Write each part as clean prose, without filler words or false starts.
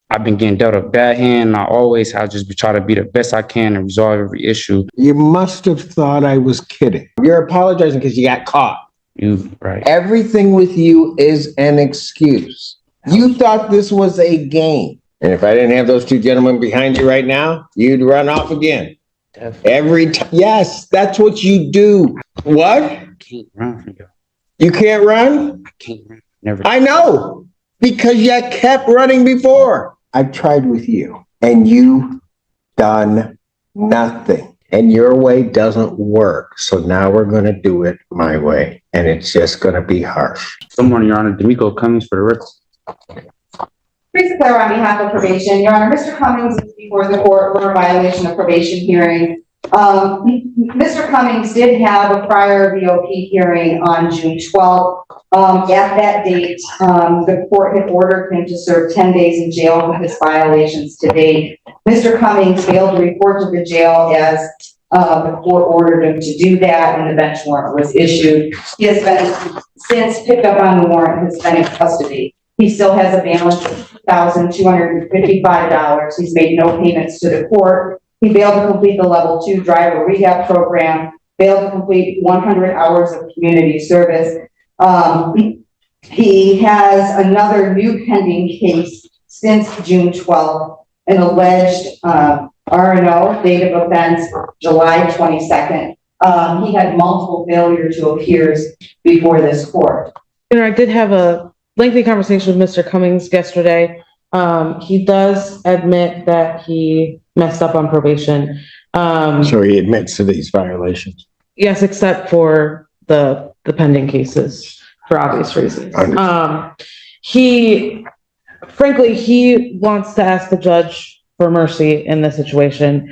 I've been getting dealt a bad hand. And I always have just try to be the best I can and resolve every issue. You must have thought I was kidding. You're apologizing because you got caught. You right. Everything with you is an excuse. You thought this was a game. And if I didn't have those two gentlemen behind you right now, you'd run off again. Definitely. Every time. Yes, that's what you do. What? I can't run from you. You can't run? I can't run. Never. I know, because you kept running before. I've tried with you, and you've done nothing. And your way doesn't work. So now we're going to do it my way. And it's just going to be harsh. Good morning, Your Honor. D'Amico Cummings for the record. Teresa Claire on behalf of probation. Your Honor, Mr. Cummings is before the court for a violation of probation hearing. Mr. Cummings did have a prior VOP hearing on June 12th. At that date, the court had ordered him to serve 10 days in jail for his violations to date. Mr. Cummings failed to report to the jail as the court ordered him to do that, and the bench warrant was issued. He has been since picked up on the warrant and has been in custody. He still has a balance of $1,255. He's made no payments to the court. He failed to complete the level 2 driver rehab program, failed to complete 100 hours of community service. He has another new pending case since June 12th, an alleged R&O, date of offense, July 22nd. He had multiple failure to appears before this court. I did have a lengthy conversation with Mr. Cummings yesterday. He does admit that he messed up on probation. So he admits to these violations? Yes, except for the pending cases for obvious reasons. He wants to ask the judge for mercy in this situation.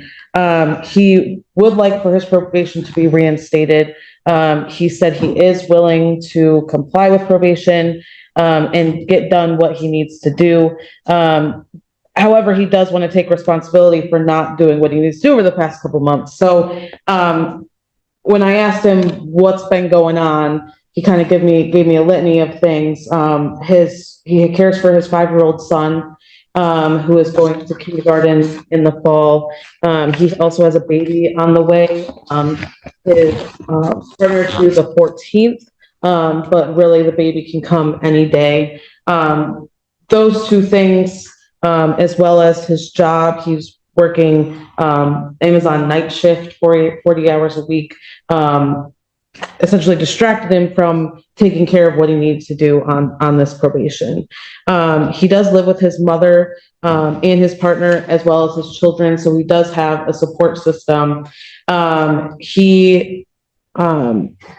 He would like for his probation to be reinstated. He said he is willing to comply with probation and get done what he needs to do. However, he does want to take responsibility for not doing what he needs to do over the past couple months. So when I asked him what's been going on, he kind of gave me a litany of things. He cares for his 5-year-old son, who is going to kindergarten in the fall. He also has a baby on the way. His partner is the 14th, but really the baby can come any day. Those two things, as well as his job, he's working Amazon night shift, 40 hours a week, essentially distracted him from taking care of what he needs to do on this probation. He does live with his mother and his partner, as well as his children, so he does have a support system. He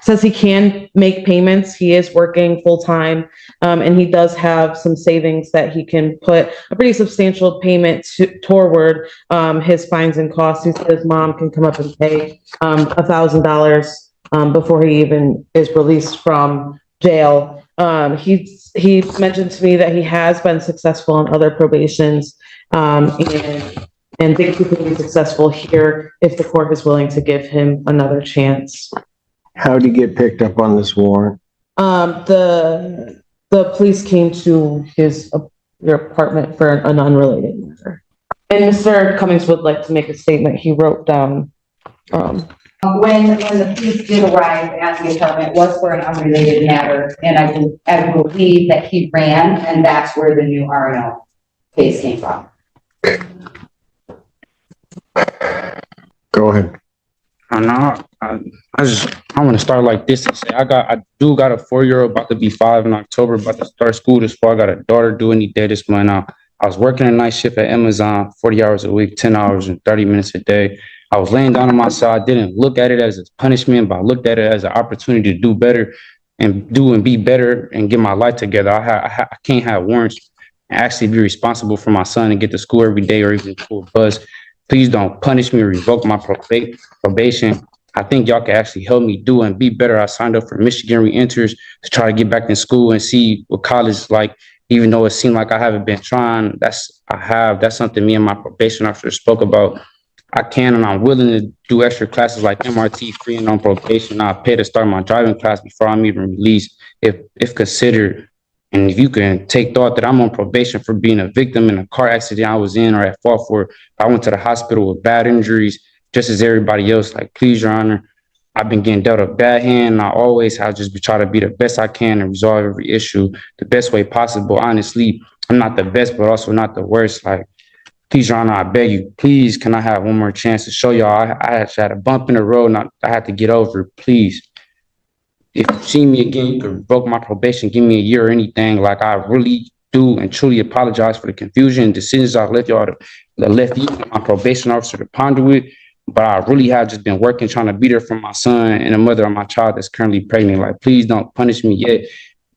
says he can make payments. He is working full time, and he does have some savings that he can put a pretty substantial payment toward his fines and costs. He said his mom can come up and pay $1,000 before he even is released from jail. He mentioned to me that he has been successful in other probations, and thinks he can be successful here if the court is willing to give him another chance. How did he get picked up on this warrant? The police came to your apartment for an unrelated matter. And Mr. Cummings would like to make a statement he wrote down. When the police did arrive at the apartment, it was for an unrelated matter, and I believe that he ran, and that's where the new R&O case came from. Go ahead. I want to start like this and say I do got a 4-year-old about to be 5 in October, about to start school this fall. I got a daughter due any day this month. Now I was working a night shift at Amazon, 40 hours a week, 10 hours and 30 minutes a day. I was laying down on my side. I didn't look at it as a punishment, but I looked at it as an opportunity to do better and be better and get my life together. I can't have warrants and actually be responsible for my son and get to school every day or even to a bus. Please don't punish me or revoke my probation. I think y'all can actually help me do and be better. I signed up for Michigan Reenters to try to get back in school and see what college is like, even though it seemed like I haven't been trying. That's something me and my probation officer spoke about. I can and I'm willing to do extra classes like MRT free and on probation. I'll pay to start my driving class before I'm even released if considered. And if you can take thought that I'm on probation for being a victim in a car accident I was in or at fault for, I went to the hospital with bad injuries, just as everybody else. Like, please, Your Honor, I've been getting dealt a bad hand. And I always have just been trying to be the best I can and resolve every issue the best way possible. Honestly, I'm not the best, but also not the worst. Like, please, Your Honor, I beg you, please, can I have one more chance to show y'all I actually had a bump in the road and I had to get over it, please. If you see me again, you can revoke my probation, give me a year or anything. Like, I really do and truly apologize for the confusion and decisions I left y'all left you and my probation officer to ponder with. But I really have just been working, trying to be there for my son and the mother of my child that's currently pregnant. Like, please don't punish me yet,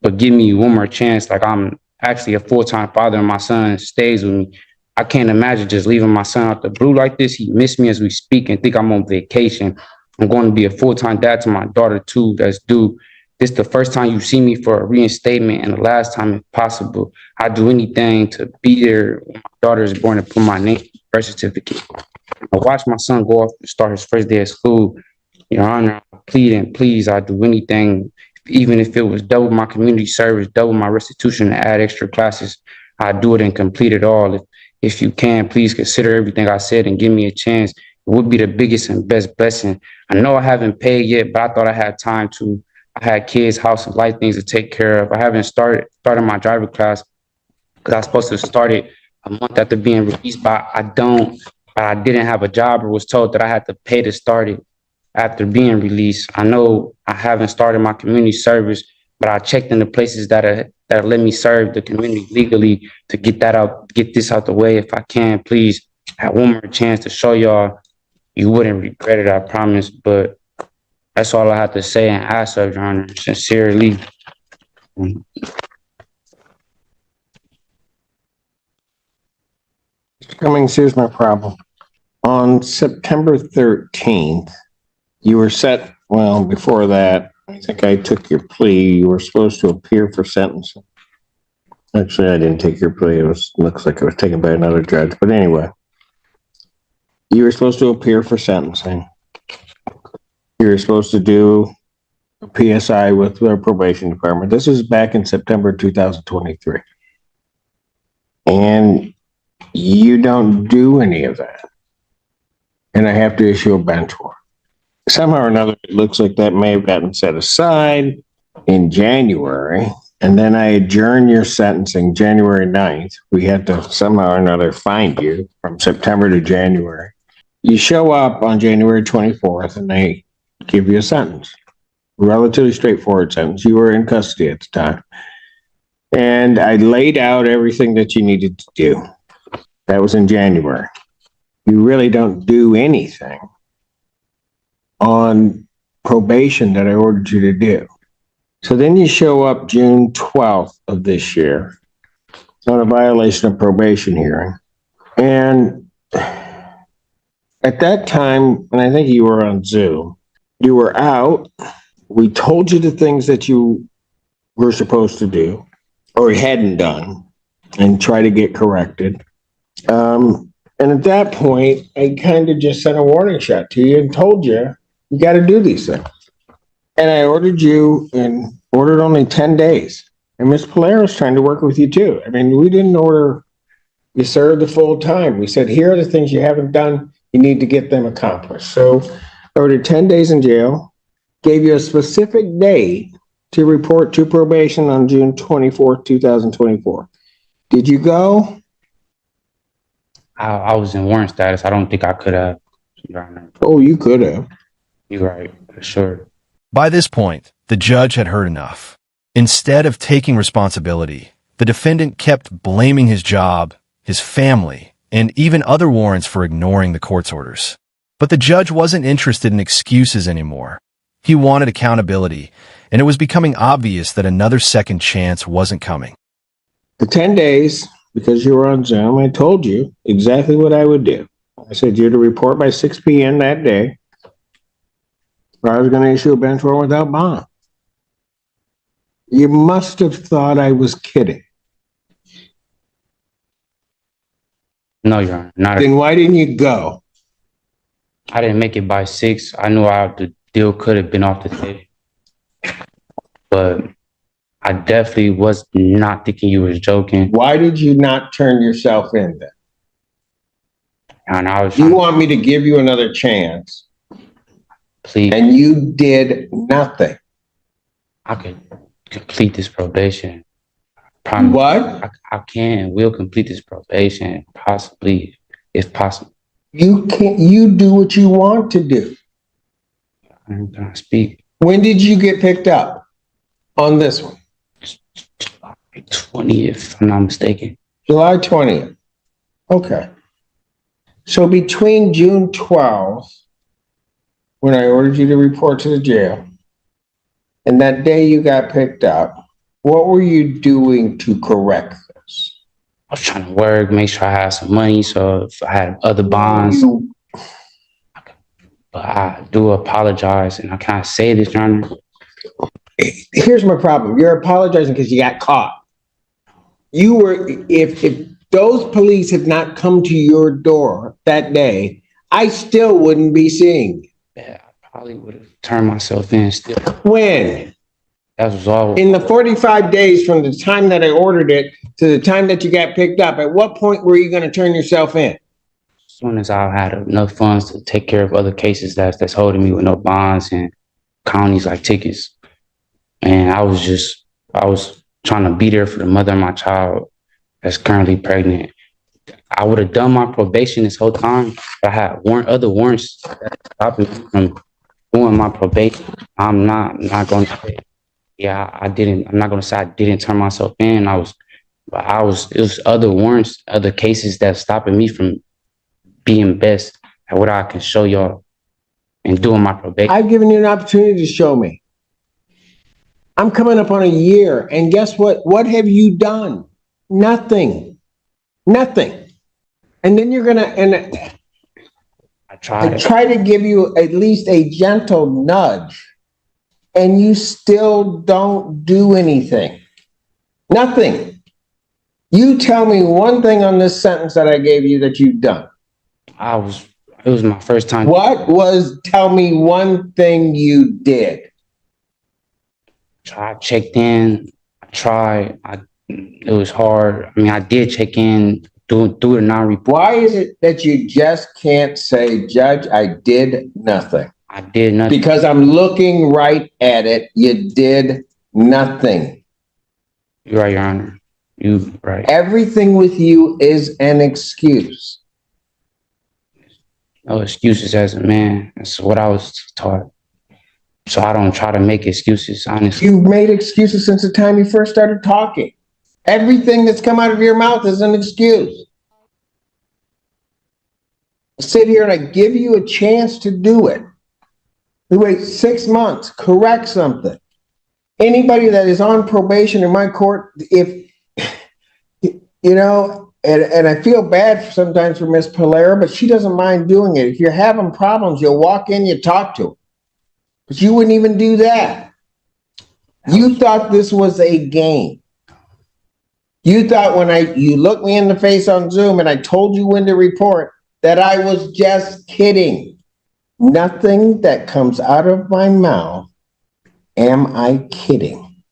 but give me one more chance. Like, I'm actually a full-time father and my son stays with me. I can't imagine just leaving my son out the blue like this. He missed me as we speak and think I'm on vacation. I'm going to be a full-time dad to my daughter too, that's due. This is the first time you see me for a reinstatement and the last time if possible. I'd do anything to be there when my daughter is born and put my name on the birth certificate. I watched my son go off and start his first day of school. Your Honor, I plead and please, I'd do anything, even if it was double my community service, double my restitution, and add extra classes. I'd do it and complete it all. If you can, please consider everything I said and give me a chance. It would be the biggest and best blessing. I know I haven't paid yet, but I thought I had time to. I had kids, house, and life things to take care of. I haven't started my driver class because I was supposed to start it a month after being released, but I didn't have a job or was told that I had to pay to start it after being released. I know I haven't started my community service, but I checked in the places that let me serve the community legally to get this out the way. If I can, please have one more chance to show y'all. You wouldn't regret it, I promise. But that's all I have to say and ask of Your Honor, sincerely. Cummings, here's my problem. On September 13th, you were set, well, before that, I think I took your plea. You were supposed to appear for sentencing. Actually, I didn't take your plea. Looks like it was taken by another judge. But anyway, you were supposed to appear for sentencing. You were supposed to do a PSI with the probation department. This is back in September 2023. And you don't do any of that. And I have to issue a bench warrant. Somehow or another, it looks like that may have gotten set aside in January. And then I adjourn your sentencing January 9th. We had to somehow or another find you from September to January. You show up on January 24th and they give you a sentence. Relatively straightforward sentence. You were in custody at the time. And I laid out everything that you needed to do. That was in January. You really don't do anything on probation that I ordered you to do. So then you show up June 12th of this year on a violation of probation hearing. And at that time, and I think you were on Zoom, you were out. We told you the things that you were supposed to do or hadn't done and try to get corrected. And at that point, I kind of just sent a warning shot to you and told you, you got to do these things. And I ordered only 10 days. And Ms. Palero's trying to work with you too. I mean, we didn't order you serve the full time. We said, here are the things you haven't done. You need to get them accomplished. So I ordered 10 days in jail, gave you a specific date to report to probation on June 24th, 2024. Did you go? I was in warrant status. I don't think I could have. Oh, you could have. You're right, for sure. By this point, the judge had heard enough. Instead of taking responsibility, the defendant kept blaming his job, his family, and even other warrants for ignoring the court's orders. But the judge wasn't interested in excuses anymore. He wanted accountability, and it was becoming obvious that another second chance wasn't coming. The 10 days, because you were on Zoom, I told you exactly what I would do. I said you're to report by 6 p.m. that day, or I was going to issue a bench warrant without bond. You must have thought I was kidding. No, Your Honor. Then why didn't you go? I didn't make it by 6. I knew the deal could have been off the table. But I definitely was not thinking you was joking. Why did you not turn yourself in then? And I was You trying want me to give you another chance, to plead. and you did nothing. I could complete this probation. Promise. What? I can and will complete this probation, possibly, if possible. You can't, you do what you want to do. I'm gonna speak. When did you get picked up on this one? July 20th, if I'm not mistaken. July 20th. Okay. So between June 12th, when I ordered you to report to the jail, and that day you got picked up, what were you doing to correct this? I was trying to work, make sure I had some money, so if I had other bonds. But I do apologize, and I can't say this, Your Honor. Here's my problem. You're apologizing because you got caught. You were, if those police had not come to your door that day, I still wouldn't be seeing you. Yeah, I probably would have turned myself in still. When? That was all. In the 45 days from the time that I ordered it to the time that you got picked up, at what point were you going to turn yourself in? As soon as I had enough funds to take care of other cases that's holding me with no bonds and counties like tickets. And I was trying to be there for the mother of my child that's currently pregnant. I would have done my probation this whole time, but I had other warrants that stopped me from doing my probation. I'm not going to say, yeah, I didn't. I'm not going to say I didn't turn myself in. It was other warrants, other cases that stopping me from being best at what I can show y'all and doing my probation. I've given you an opportunity to show me. I'm coming up on a year, and guess what? What have you done? Nothing. Nothing. And then you're gonna, and I tried. I try to give you at least a gentle nudge, and you still don't do anything. Nothing. You tell me one thing on this sentence that I gave you that you've done. It was my first time. Tell me one thing you did. I checked in. It was hard. I mean, I did check in, do the non-report. Why is it that you just can't say, Judge, I did nothing? I did nothing. Because I'm looking right at it. You did nothing. You're right, Your Honor. You right. Everything with you is an excuse. No excuses as a man. That's what I was taught. So I don't try to make excuses, honestly. You've made excuses since the time you first started talking. Everything that's come out of your mouth is an excuse. I sit here and I give you a chance to do it. We wait 6 months, correct something. Anybody that is on probation in my court, if, you know, and I feel bad sometimes for Miss Polera, but she doesn't mind doing it. If you're having problems, you'll walk in, you talk to her. But you wouldn't even do that. You thought this was a game. You thought when you looked me in the face on Zoom and I told you when to report that I was just kidding. Nothing that comes out of my mouth am I kidding.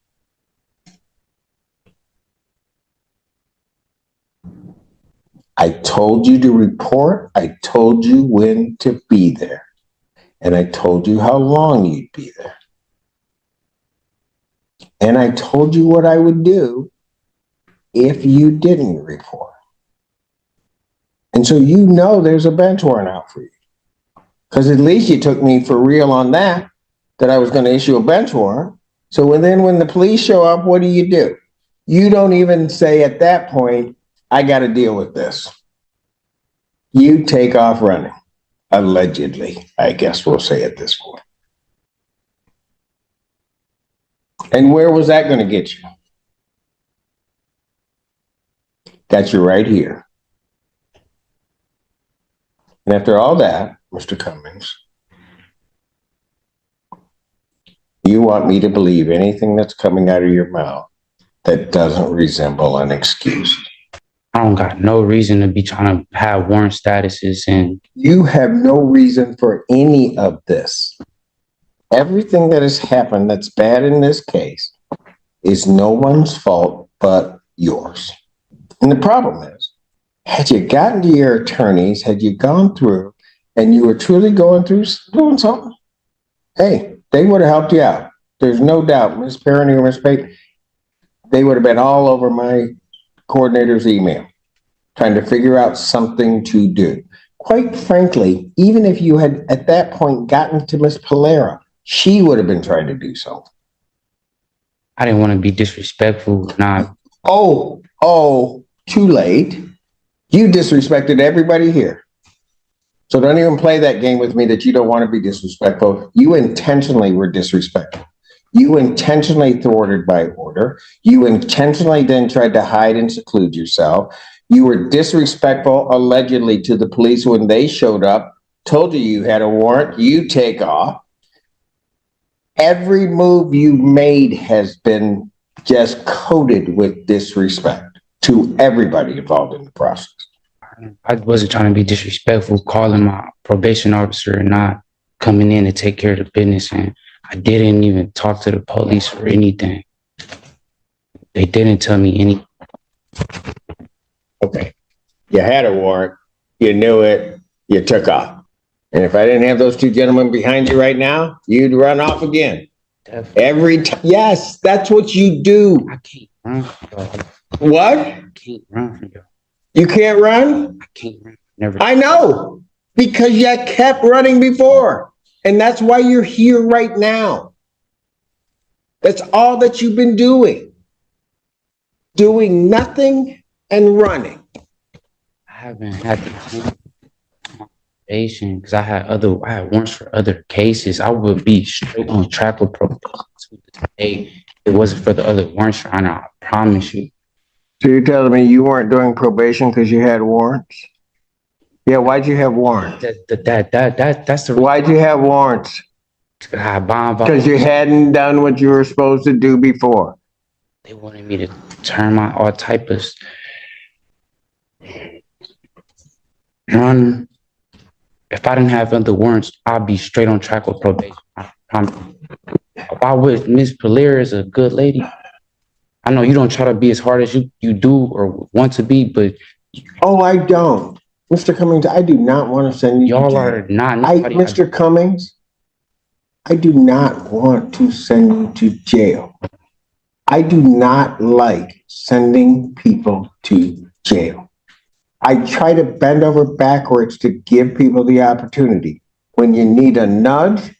I told you to report. I told you when to be there. And I told you how long you'd be there. And I told you what I would do if you didn't report. And so you know there's a bench warrant out for you. Because at least you took me for real on that I was going to issue a bench warrant. So when the police show up, what do? You don't even say at that point, I got to deal with this. You take off running. Allegedly, I guess we'll say at this point. And where was that going to get you? Got you right here. And after all that, Mr. Cummings, you want me to believe anything that's coming out of your mouth that doesn't resemble an excuse. I don't got no reason to be trying to have warrant statuses and... You have no reason for any of this. Everything that has happened that's bad in this case is no one's fault but yours. And the problem is, had you gotten to your attorneys, had you gone through and you were truly going through doing something, hey, they would have helped you out. There's no doubt, Ms. Perrine or Ms. Pate, they would have been all over my coordinator's email, trying to figure out something to do. Quite frankly, even if you had at that point gotten to Ms. Polera, she would have been trying to do something. I didn't want to be disrespectful. Nah, Too late. You disrespected everybody here. So don't even play that game with me that you don't want to be disrespectful. You intentionally were disrespectful. You intentionally thwarted my order. You intentionally then tried to hide and seclude yourself. You were disrespectful, allegedly, to the police when they showed up, told you you had a warrant, you take off. Every move you made has been just coated with disrespect to everybody involved in the process. I wasn't trying to be disrespectful, calling my probation officer and not coming in to take care of the business. And I didn't even talk to the police or anything. They didn't tell me anything. Okay. You had a warrant, you knew it, you took off. And if I didn't have those two gentlemen behind you right now, you'd run off again. Definitely. Every time. Yes, that's what you do. I can't run from y'all. What? I can't run from y'all. You can't run? I can't run. Never. I know, because you kept running before. And that's why you're here right now. That's all that you've been doing. Doing nothing and running. I haven't had the probation because I had warrants for other cases. I would be straight on track with probation to this day. It wasn't for the other warrants, Your Honor. I promise you. So you're telling me you weren't doing probation because you had warrants? Yeah, why'd you have warrants? That's the Why'd you have warrants? Because you hadn't done what you were supposed to do before. They wanted me to turn my all type of. Your Honor, if I didn't have other warrants, I'd be straight on track with probation. I promise. Why would Ms. Polera is a good lady? I know you don't try to be as hard as you do or want to be, but Oh, I don't. Mr. Cummings, I do not want to send you to y'all jail. are not. Mr. Cummings, I do not want to send you to jail. I do not like sending people to jail. I try to bend over backwards to give people the opportunity. When you need a nudge,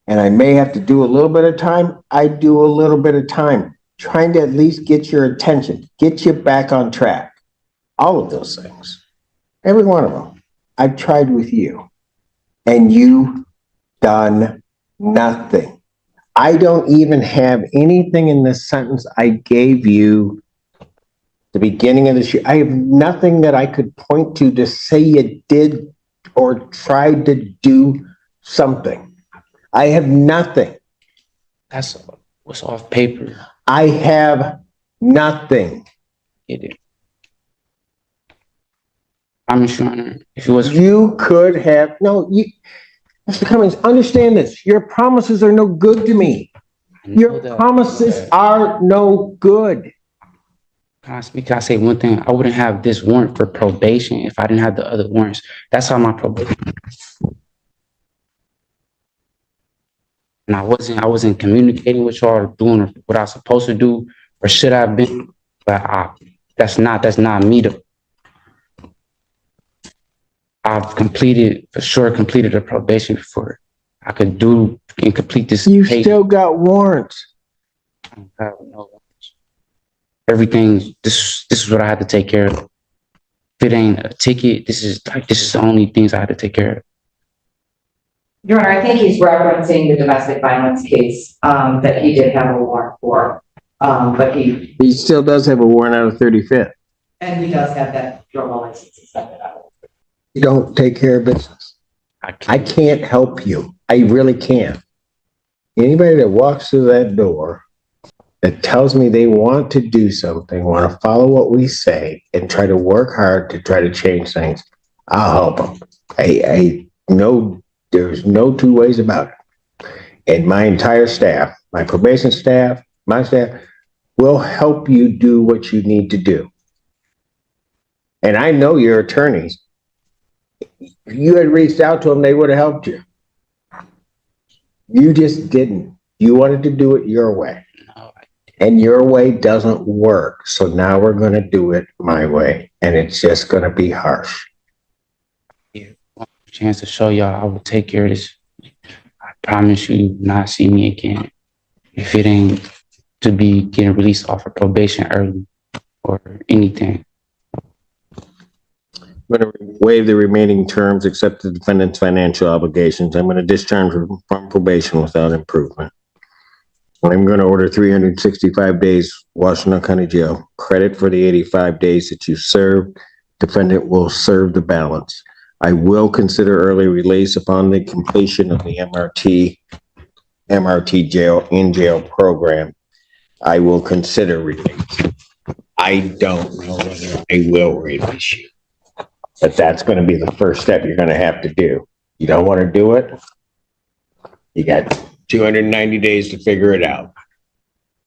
and I may have to do a little bit of time, I do a little bit of time, trying to at least get your attention, get you back on track. All of those things. Every one of them. I've tried with you. And you've done nothing. I don't even have anything in the sentence I gave you the beginning of this year. I have nothing that I could point to say you did or tried to do something. I have nothing. That's what's off paper. I have nothing. Get it. I'm sure if it was You could have, Mr. Cummings, understand this. Your promises are no good to me. Your promises are no good. Can I say one thing? I wouldn't have this warrant for probation if I didn't have the other warrants. That's how my probation. And I wasn't communicating with y'all or doing what I was supposed to do or should have been. But that's not me though. I've completed a probation before I could do and complete this. You case. still got warrants. I don't have no warrants. Everything. This is what I had to take care of. If it ain't a ticket, this is the only things I had to take care of. Your Honor, I think he's referencing the domestic violence case that he did have a warrant for, but he still does have a warrant out of 35th. and he does have that drug license accepted out. You don't take care of business. I can't help you. I really can't. Anybody that walks through that door that tells me they want to do something, want to follow what we say and try to work hard to try to change things, I'll help them. I know there's no two ways about it. And my entire staff, my probation staff, my staff, We'll help you do what you need to do. And I know your attorneys. If you had reached out to them, they would have helped you. You just didn't. You wanted to do it your way. No, And your way doesn't work. So now we're going to do it my way. And it's just going to be harsh. chance to show y'all I will take care of this. I promise you will not see me again. If it ain't to be getting released off of probation early or anything. I'm going to waive the remaining terms, accept the defendant's financial obligations. I'm going to discharge from probation without improvement. I'm going to order 365 days Washington County Jail. Credit for the 85 days that you served. Defendant will serve the balance. I will consider early release upon the completion of the MRT jail in jail program. I will consider release. I don't know whether I will release you. But that's going to be the first step you're going to have to do. You don't want to do it? You got 290 days to figure it out.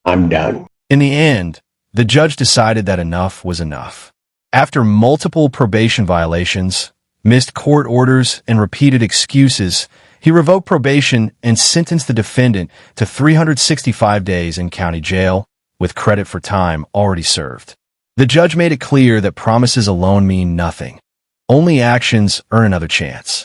I'm done. In the end, the judge decided that enough was enough. After multiple probation violations, missed court orders, and repeated excuses, he revoked probation and sentenced the defendant to 365 days in county jail with credit for time already served. The judge made it clear that promises alone mean nothing. Only actions earn another chance.